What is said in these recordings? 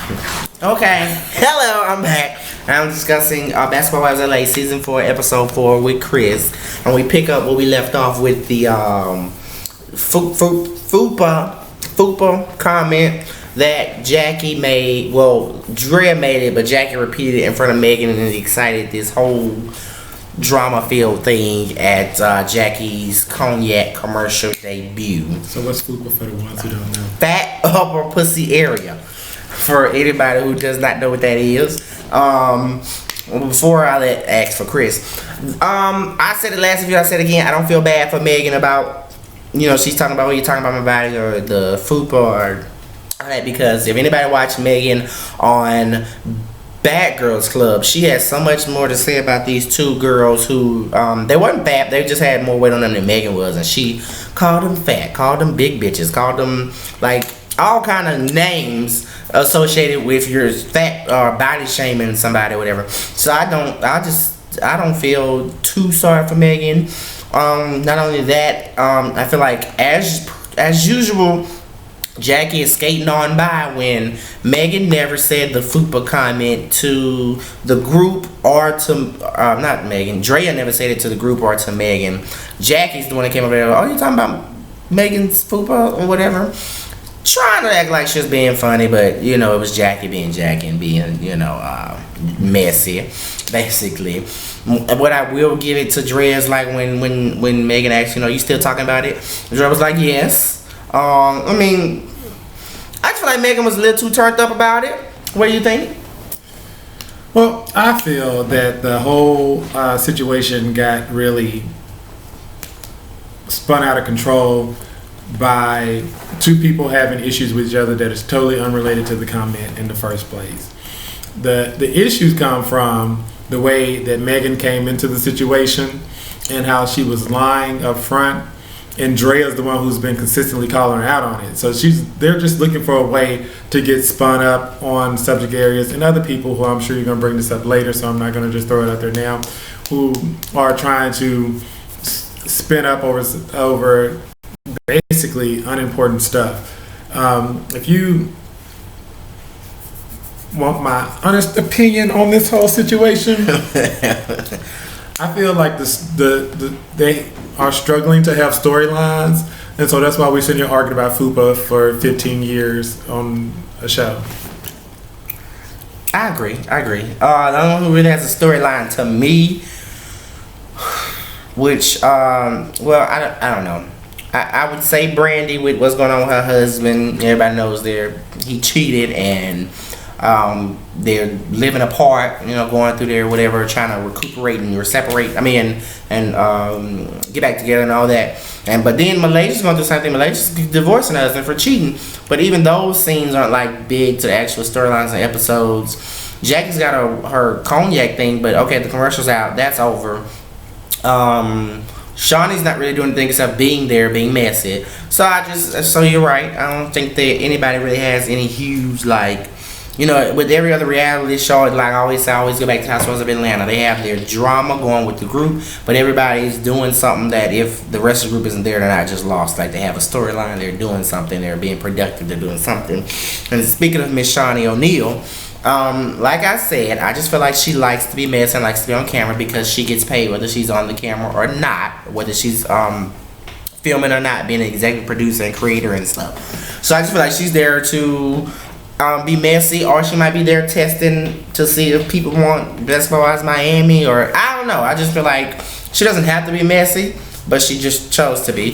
Okay, hello, I'm back. I'm discussing Basketball Wives LA Season 4, Episode 4 with Chris. And we pick up where we left off with the FUPA comment that Jackie made. Well, Draya made it, but Jackie repeated it in front of Megan and it excited this whole drama-filled thing at Jackie's cognac commercial debut. So what's FUPA for the ones who don't know? Fat upper pussy area. For anybody who does not know what that is. Before I ask for Chris. I said it last video, I said it again, I don't feel bad for Megan about, she's talking about when you're talking about my body or the FUPA or all that, because if anybody watched Megan on Bad Girls Club, she has so much more to say about these two girls who they wasn't fat, they just had more weight on them than Megan was, and she called them fat, called them big bitches, called them like all kind of names associated with your fat or body shaming somebody or whatever. So I don't feel too sorry for Megan. Not only that, I feel like as usual, Jackie is skating on by when Megan never said the FUPA comment to the group or to, not Megan, Draya never said it to the group or to Megan. Jackie's the one that came over there, oh, you talking about Megan's FUPA or whatever? Trying to act like she was being funny, but it was Jackie being Jackie and being, messy, basically. What I will give it to Draya is like when Megan asked, you still talking about it? Draya was like, yes. I feel like Megan was a little too turned up about it. What do you think? Well, I feel that the whole situation got really spun out of control by two people having issues with each other that is totally unrelated to the comment in the first place. The issues come from the way that Megan came into the situation and how she was lying up front, and Draya's the one who's been consistently calling her out on it. So they're just looking for a way to get spun up on subject areas, and other people who I'm sure you're going to bring this up later, so I'm not going to just throw it out there now, who are trying to spin up over basically unimportant stuff. If you want my honest opinion on this whole situation, I feel like they are struggling to have storylines, and so that's why we're sitting here arguing about FUPA for 15 years on a show. I agree. The only one who really has a storyline to me, which I don't know. I would say Brandy with what's going on with her husband. Everybody knows he cheated and they're living apart, going through there, whatever, trying to recuperate and separate. And get back together and all that. But then Malaysia's going to do the same thing. Malaysia's divorcing her husband for cheating. But even those scenes aren't like big to the actual storylines and episodes. Jackie's got her cognac thing, but okay, the commercial's out. That's over. Shawnee's not really doing anything except being there, being messy. So you're right. I don't think that anybody really has any huge, with every other reality show, like I always go back to Housewives of Atlanta. They have their drama going with the group, but everybody's doing something that if the rest of the group isn't there, they're not just lost. Like they have a storyline, they're doing something, they're being productive, they're doing something. And speaking of Miss Shawnee O'Neal, like I said, I just feel like she likes to be messy and likes to be on camera because she gets paid whether she's on the camera or not, whether she's filming or not, being an executive producer and creator and stuff. So I just feel like she's there to be messy, or she might be there testing to see if people want Basketball Wives Miami, or I don't know. I just feel like she doesn't have to be messy, but she just chose to be.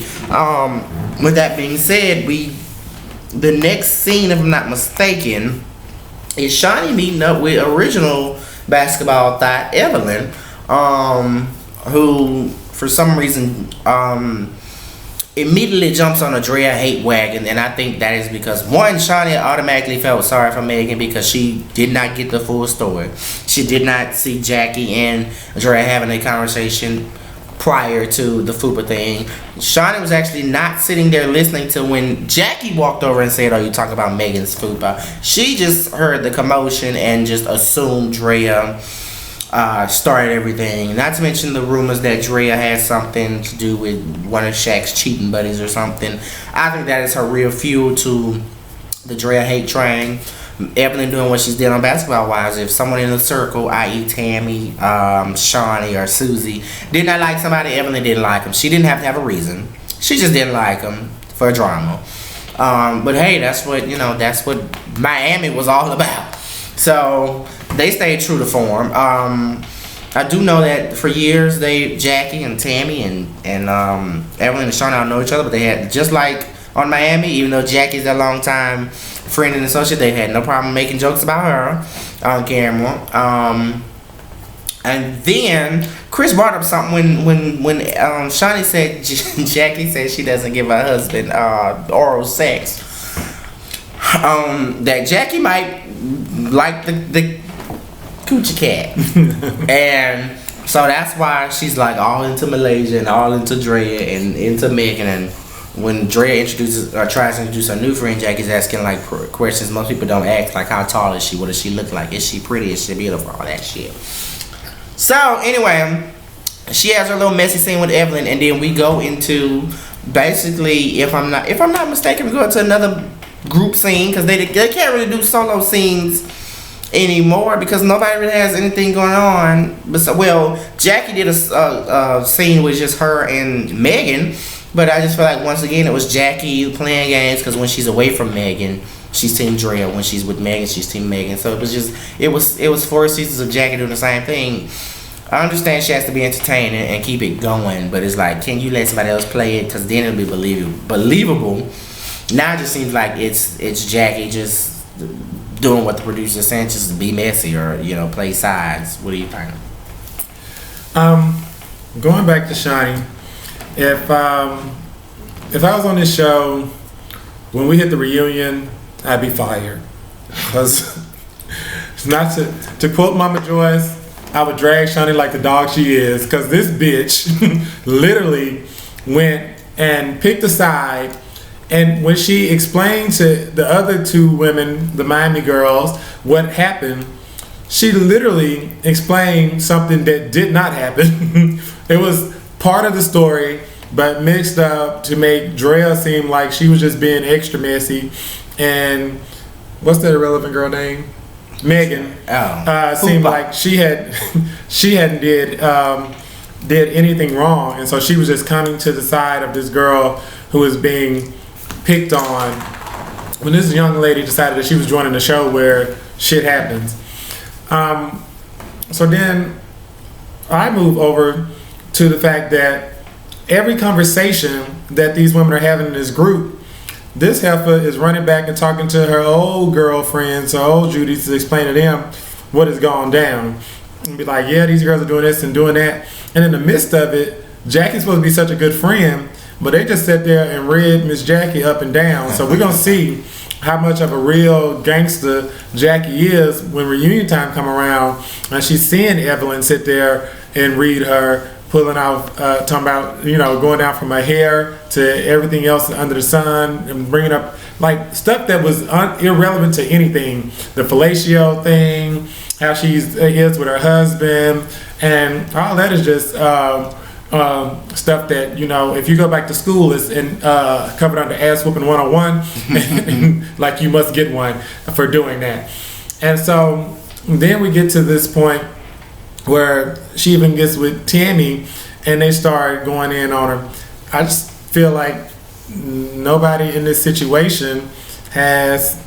With that being said, the next scene, if I'm not mistaken, is Shawnee meeting up with original basketball thought Evelyn, who for some reason immediately jumps on a Draya hate wagon, and I think that is because one, Shawnee automatically felt sorry for Megan because she did not get the full story. She did not see Jackie and Draya having a conversation prior to the FUPA thing. Shawnee was actually not sitting there listening to when Jackie walked over and said, "Oh, you talking about Megan's FUPA?" She just heard the commotion and just assumed Draya started everything. Not to mention the rumors that Draya had something to do with one of Shaq's cheating buddies or something. I think that is her real fuel to the Draya hate train. Evelyn doing what she's did on Basketball Wives. If someone in the circle, i.e. Tammy, Shawnee, or Susie, did not like somebody, Evelyn didn't like them. She didn't have to have a reason. She just didn't like them for drama. But hey, that's what Miami was all about. So they stayed true to form. I do know that for years Jackie and Tammy and Evelyn and Shawnee don't know each other, but they had, just like on Miami, even though Jackie's a long time friend and associate, they had no problem making jokes about her on camera. And then Chris brought up something when Shawnee said Jackie said she doesn't give her husband oral sex. That Jackie might like the coochie cat, and so that's why she's like all into Malaysia and all into Draya and into Megan. And when Draya tries to introduce her new friend, Jackie's asking like questions most people don't ask, like how tall is she, what does she look like, is she pretty, is she beautiful, all that shit. So anyway, she has her little messy scene with Evelyn, and then we go into basically, if I'm not mistaken, we go into another group scene because they can't really do solo scenes anymore because nobody really has anything going on. Well, Jackie did a scene with just her and Megan, but I just feel like once again it was Jackie playing games because when she's away from Megan, she's Team Draya. When she's with Megan, she's Team Megan. So it was 4 seasons of Jackie doing the same thing. I understand she has to be entertaining and keep it going, but it's like, can you let somebody else play it? Because then it'll be believable. Now it just seems like it's Jackie just doing what the producer said, just be messy or play sides. What do you think? Going back to Shiny, if I was on this show when we hit the reunion, I'd be fired. Because not to quote Mama Joyce, I would drag Shani like the dog she is, because this bitch literally went and picked a side, and when she explained to the other 2 women, the Miami girls, what happened, she literally explained something that did not happen. It was part of the story, but mixed up to make Draya seem like she was just being extra messy. And what's that irrelevant girl name? Megan. Seemed like she hadn't did anything wrong, and so she was just coming to the side of this girl who was being picked on. When this young lady decided that she was joining the show where shit happens. So then I move over to the fact that every conversation that these women are having in this group, this heifer is running back and talking to her old girlfriends, her old Judies, to explain to them what has gone down. And be like, yeah, these girls are doing this and doing that. And in the midst of it, Jackie's supposed to be such a good friend, but they just sat there and read Miss Jackie up and down. So we're going to see how much of a real gangster Jackie is when reunion time come around. And she's seeing Evelyn sit there and read her, pulling out, talking about, going down from her hair to everything else under the sun, and bringing up like stuff that was irrelevant to anything. The fellatio thing, how she is with her husband, and all that is just stuff that, if you go back to school, is covered under ass whooping 101, like you must get one for doing that. And so then we get to this point where she even gets with Tammy and they start going in on her. I just feel like nobody in this situation has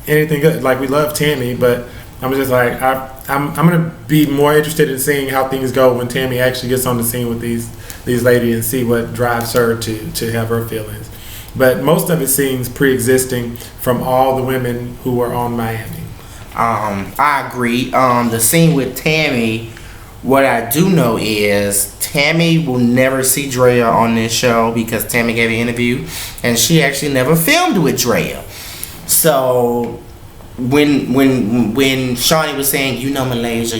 anything good. Like, we love Tammy, but I'm just like, I'm gonna be more interested in seeing how things go when Tammy actually gets on the scene with these ladies and see what drives her to have her feelings. But most of it seems pre-existing from all the women who were on Miami. I agree. The scene with Tammy, what I do know is Tammy will never see Draya on this show because Tammy gave an interview and she actually never filmed with Draya. So when Shawnee was saying, Malaysia,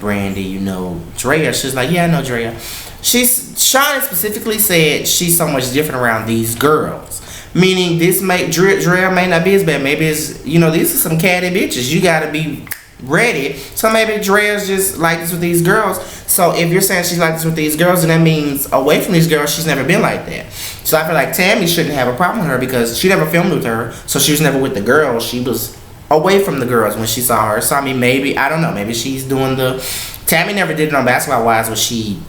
Brandy, Draya, she's like, yeah, I know Draya. Shawnee specifically said she's so much different around these girls. Meaning Draya may not be as bad. Maybe it's, these are some catty bitches. You gotta be ready. So maybe Draya's just like this with these girls. So if you're saying she's like this with these girls, then that means away from these girls, she's never been like that. So I feel like Tammy shouldn't have a problem with her because she never filmed with her. So she was never with the girls. She was away from the girls when she saw her. So I mean, maybe, I don't know, maybe she's doing the... Tammy never did it on Basketball Wives where she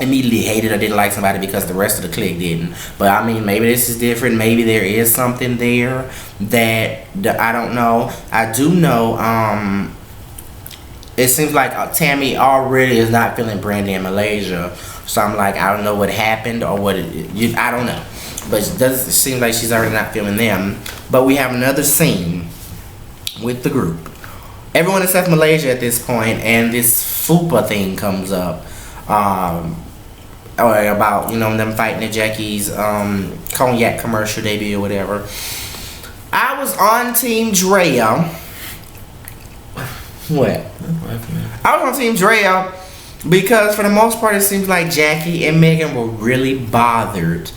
immediately hated or didn't like somebody because the rest of the clique didn't. But I mean, maybe this is different. Maybe there is something there that I don't know. I do know it seems like Tammy already is not feeling Brandy in Malaysia. So I'm like, I don't know what happened or what I don't know. But it does seem like she's already not feeling them. But we have another scene with the group. Everyone except Malaysia at this point, and this FUPA thing comes up. Or about, you know, them fighting at Jackie's cognac commercial debut or whatever. I was on Team Draya. What? I was on Team Draya because for the most part it seems like Jackie and Megan were really bothered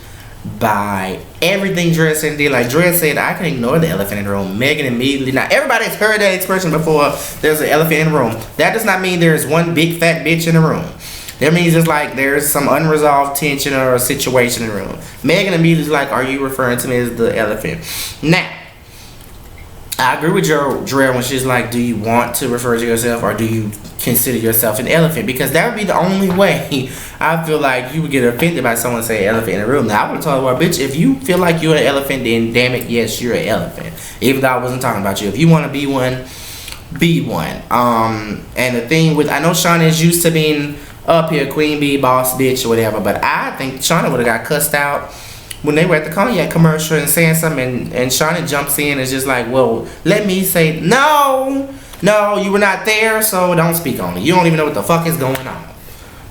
by everything Draya said and did. Like Draya said, I can ignore the elephant in the room. Megan immediately, now everybody's heard that expression before, there's an elephant in the room. That does not mean there's one big fat bitch in the room. That means it's like there's some unresolved tension or a situation in the room. Megan immediately is like, are you referring to me as the elephant? Now, I agree with Draya when she's like, do you want to refer to yourself or do you consider yourself an elephant? Because that would be the only way I feel like you would get offended by someone saying elephant in the room. Now, I would have told her, well, bitch, if you feel like you're an elephant, then damn it, yes, you're an elephant. Even though I wasn't talking about you. If you want to be one, be one. And the thing with, I know Shauna is used to being up here, queen bee, boss bitch, or whatever, but I think Shauna would have got cussed out when they were at the cognac commercial and saying something, and Shauna jumps in and is just like, well, let me say, no, you were not there, so don't speak on it. You don't even know what the fuck is going on.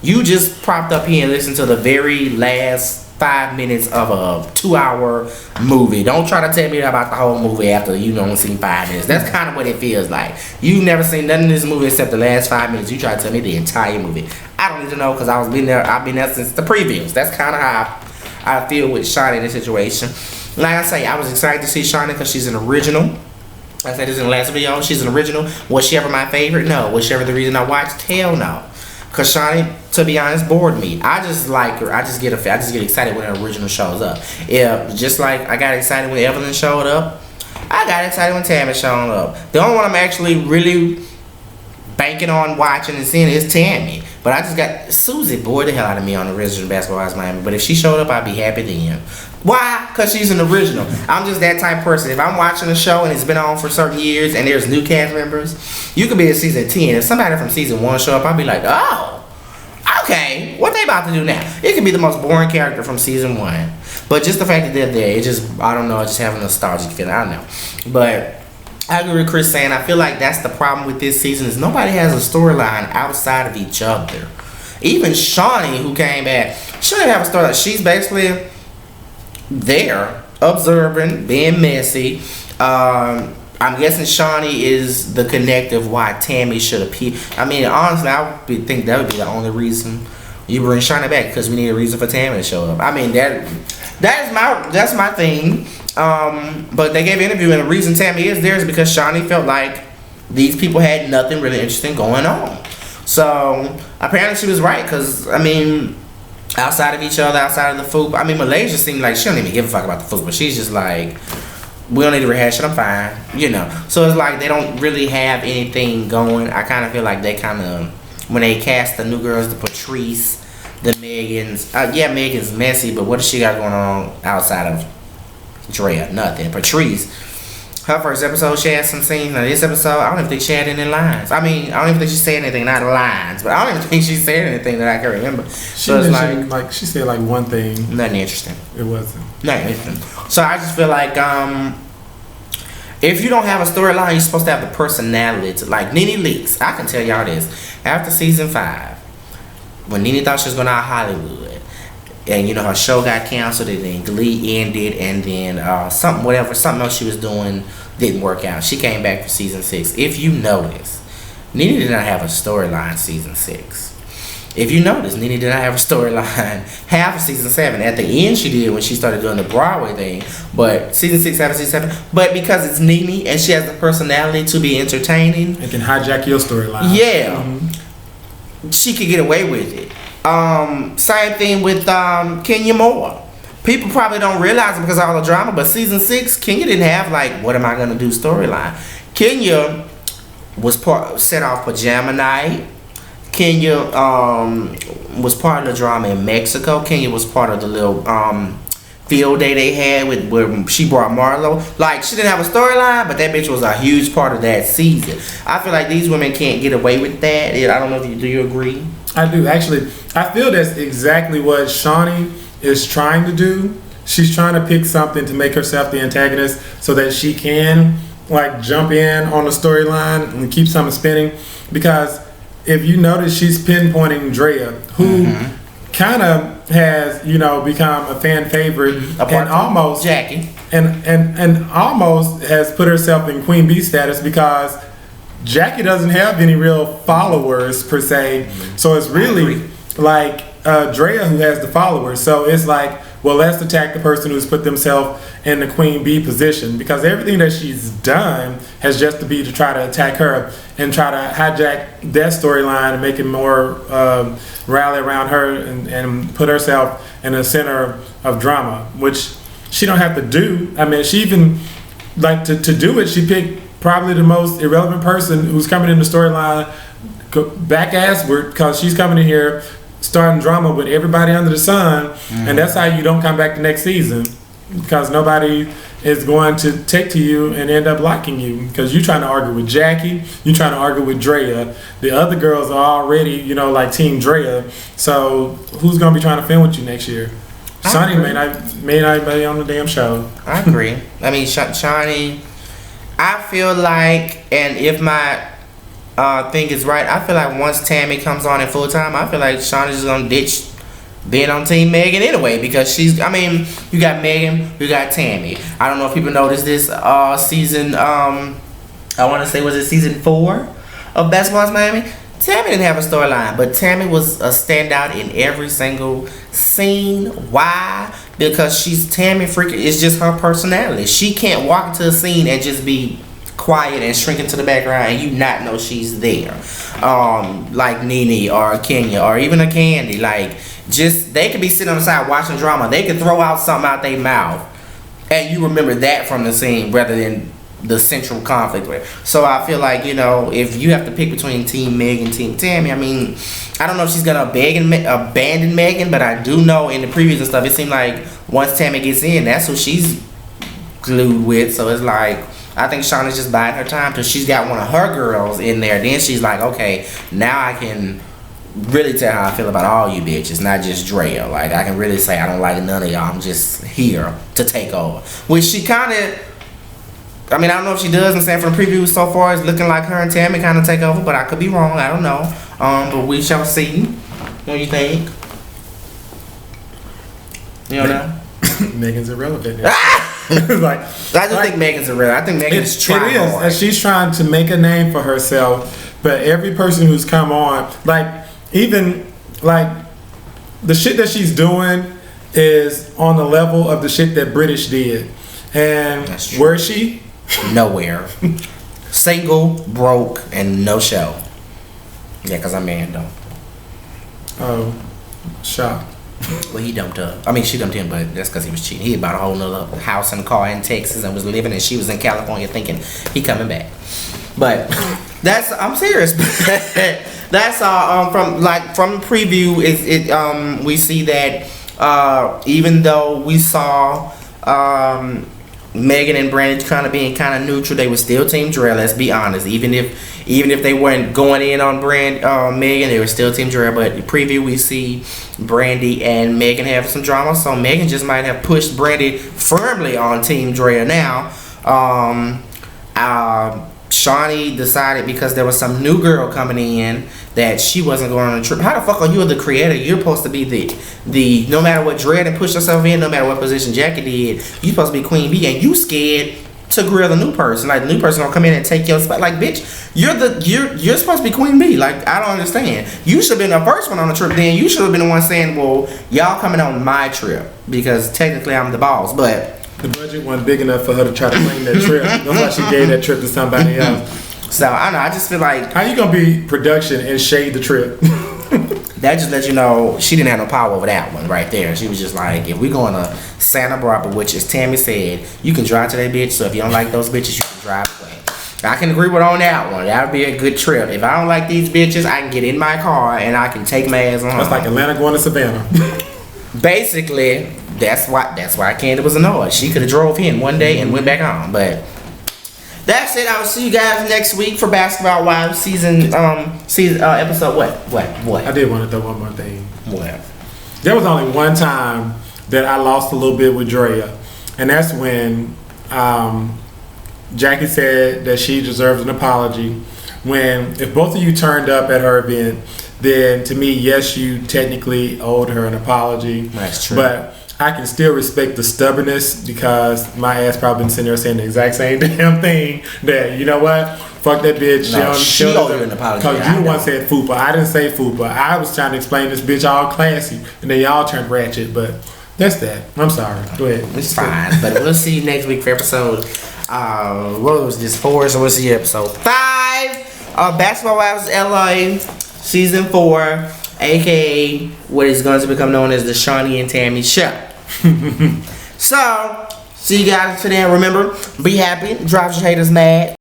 You just propped up here and listened to the very last 5 minutes of a 2-hour movie. Don't try to tell me about the whole movie after you only seen 5 minutes. That's kind of what it feels like. You've never seen nothing in this movie except the last 5 minutes. You try to tell me the entire movie. I don't need to know because I've been there since the previews. That's kind of how I feel with Shauna in this situation. Like I say, I was excited to see Shauna because she's an original. I said this in the last video. She's an original. Was she ever my favorite? No. Was she ever the reason I watched? Hell no. Cause Shauna, to be honest, bored me. I just like her. I just get excited when her original shows up. Yeah, just like I got excited when Evelyn showed up. I got excited when Tammy showed up. The only one I'm actually really banking on watching and seeing is Tammy. But I just got Susie bored the hell out of me on the original Basketball Wives Miami. But if she showed up, I'd be happy then. Why? Because she's an original. I'm just that type of person. If I'm watching a show and it's been on for certain years and there's new cast members, you could be in season 10. If somebody from season 1 show up, I'll be like, oh, okay, what they about to do now? It could be the most boring character from season 1. But just the fact that they're there, it just, I don't know, I just have a nostalgic feeling. I don't know. But I agree with Chris saying, I feel like that's the problem with this season is nobody has a storyline outside of each other. Even Shawnee, who came back, she didn't have a storyline. She's basically there, observing, being messy. I'm guessing Shawnee is the connective why Tammy should appear. I mean, honestly, I would think that would be the only reason you bring Shawnee back because we need a reason for Tammy to show up. I mean, that's my thing. But they gave an interview and the reason Tammy is there is because Shawnee felt like these people had nothing really interesting going on. So apparently she was right because, I mean, outside of each other, outside of the food, I mean, Malaysia seemed like she don't even give a fuck about the food, but she's just like, we don't need to rehash it, I'm fine, you know. So it's like they don't really have anything going. I kind of feel like they kind of, when they cast the new girls, the Patrice, the Megans, yeah, Megan's messy, but what does she got going on outside of Draya? Nothing. Patrice, her first episode, she had some scenes. Now this episode, I don't even think she had any lines. I mean, I don't even think she said anything, not lines, but I don't even think she said anything that I can remember. So it's like she said like one thing. Nothing interesting. It wasn't. Nothing interesting. So I just feel like if you don't have a storyline, you're supposed to have the personality to, like Nene Leakes. I can tell y'all this. After season 5, when Nene thought she was going out of Hollywood, and you know her show got canceled, and then Glee ended, and then something else she was doing didn't work out. She came back for season 6. If you notice, Nene did not have a storyline season 6. if you notice, Nene did not have a storyline half of season 7. At the end, she did when she started doing the Broadway thing. But season 6, half of season 7. But because it's Nene and she has the personality to be entertaining, it can hijack your storyline. Yeah, she could get away with it. Same thing with Kenya Moore. People probably don't realize it because of all the drama, but season 6, Kenya didn't have like, what am I gonna do storyline. Kenya was set off pajama night. Kenya was part of the drama in Mexico. Kenya was part of the little field day they had with where she brought Marlo. Like, she didn't have a storyline, but that bitch was a huge part of that season. I feel like these women can't get away with that. I don't know if do you agree? I do, actually. I feel that's exactly what Shawnee is trying to do. She's trying to pick something to make herself the antagonist so that she can like jump in on the storyline and keep something spinning. Because if you notice, she's pinpointing Draya, who kind of has, you know, become a fan favorite and almost Jackie and almost has put herself in Queen Bee status because Jackie doesn't have any real followers per se. So it's really like Draya who has the followers. So it's like, well, let's attack the person who's put themselves in the Queen Bee position, because everything that she's done has just to be to try to attack her and try to hijack that storyline and make it more rally around her and put herself in the center of drama, which she don't have to do. I mean, she even like to do it. She picked probably the most irrelevant person who's coming in the storyline back assward, because she's coming in here starting drama with everybody under the sun, and that's how you don't come back the next season, because nobody is going to take to you and end up liking you, because you're trying to argue with Jackie, you're trying to argue with Draya. The other girls are already, you know, like Team Draya. So who's going to be trying to film with you next year? Sonny may not be on the damn show. I agree. I mean, Shawnee, I feel like, and if my thing is right, I feel like once Tammy comes on in full time, I feel like Shauna's just gonna ditch being on Team Megan anyway, because she's, I mean, you got Megan, you got Tammy. I don't know if people noticed this season, I want to say, was it season 4 of Basketball's Miami? Tammy didn't have a storyline, but Tammy was a standout in every single scene. Why? Because Tammy freaking, it's just her personality. She can't walk into a scene and just be quiet and shrink into the background and you not know she's there. Like Nene or Kenya or even a Candy. Like, just, they could be sitting on the side watching drama. They could throw out something out their mouth and you remember that from the scene rather than the central conflict with. So I feel like, you know, if you have to pick between Team Meg and Team Tammy, I mean, I don't know if she's gonna abandon Megan, but I do know in the previews and stuff, it seemed like once Tammy gets in, that's who she's glued with. So it's like, I think Shauna's just biding her time till she's got one of her girls in there. Then she's like, okay, now I can really tell how I feel about all you bitches, not just Draya. Like, I can really say I don't like none of y'all. I'm just here to take over. Which she kind of, I mean, I don't know if she does. I'm saying from the preview so far, it's looking like her and Tammy kind of take over, but I could be wrong. I don't know. But we shall see. What do you think? You don't know? Megan's irrelevant. Like, I just think Megan's irrelevant. I think Megan's trying hard. And she's trying to make a name for herself. But every person who's come on, like, even like the shit that she's doing is on the level of the shit that British did. And where is she? Nowhere. Single, broke, and no show. Yeah, because I'm married though. Oh, shocked. Well, he dumped her. I mean, she dumped him, but that's because he was cheating. He bought a whole nother house and car in Texas and was living, and she was in California thinking he coming back. But I'm serious. That's from the preview. We see that even though we saw Megan and Brandon kind of being kind of neutral, they were still Team Draya. Let's be honest. Even if they weren't going in on Megan, they were still Team Draya. But the preview, we see Brandy and Megan have some drama. So Megan just might have pushed Brandy firmly on Team Draya now. Shawnee decided, because there was some new girl coming in, that she wasn't going on a trip. How the fuck are you the creator? You're supposed to be the no matter what Draya and pushed herself in, no matter what position Jackie did, you're supposed to be Queen Bee, and you scared to grill the new person. Like, the new person gonna come in and take your spot. Like, bitch, you're supposed to be Queen Bee. Like, I don't understand. You should have been the first one on the trip. Then you should have been the one saying, well, y'all coming on my trip, because technically I'm the boss. But the budget wasn't big enough for her to try to claim that trip. That's why she gave that trip to somebody else. So I don't know. I just feel like, how you gonna be production and shade the trip? that just lets you know she didn't have no power over that one right there. She was just like, if we going to Santa Barbara, which, as Tammy said, you can drive to that bitch. So if you don't like those bitches, you can drive away. I can agree with on that one. That would be a good trip. If I don't like these bitches, I can get in my car and I can take my ass on. That's like Atlanta going to Savannah. Basically, that's why Candy was annoyed. She could have drove in one day and went back home. But that's it. I will see you guys next week for Basketball Wives season episode what? I did want to throw one more thing. What? There was only one time that I lost a little bit with Draya, and that's when Jackie said that she deserves an apology. When, if both of you turned up at her event, then to me, yes, you technically owed her an apology. That's true. But I can still respect the stubbornness, because my ass probably been sitting there saying the exact same damn thing. That, you know what? Fuck that bitch. No, she owed her an apology. Because you the one said fupa. I didn't say fupa. I was trying to explain this bitch all classy, and then y'all turned ratchet. But that's that. I'm sorry. Go ahead. It's fine. But we'll see you next week for episode. What was this, 4? So we'll see you episode 5 of Basketball Wives LA season 4, aka what is going to become known as the Shawnee and Tammy show. So see you guys today. Remember, be happy, drive your haters mad.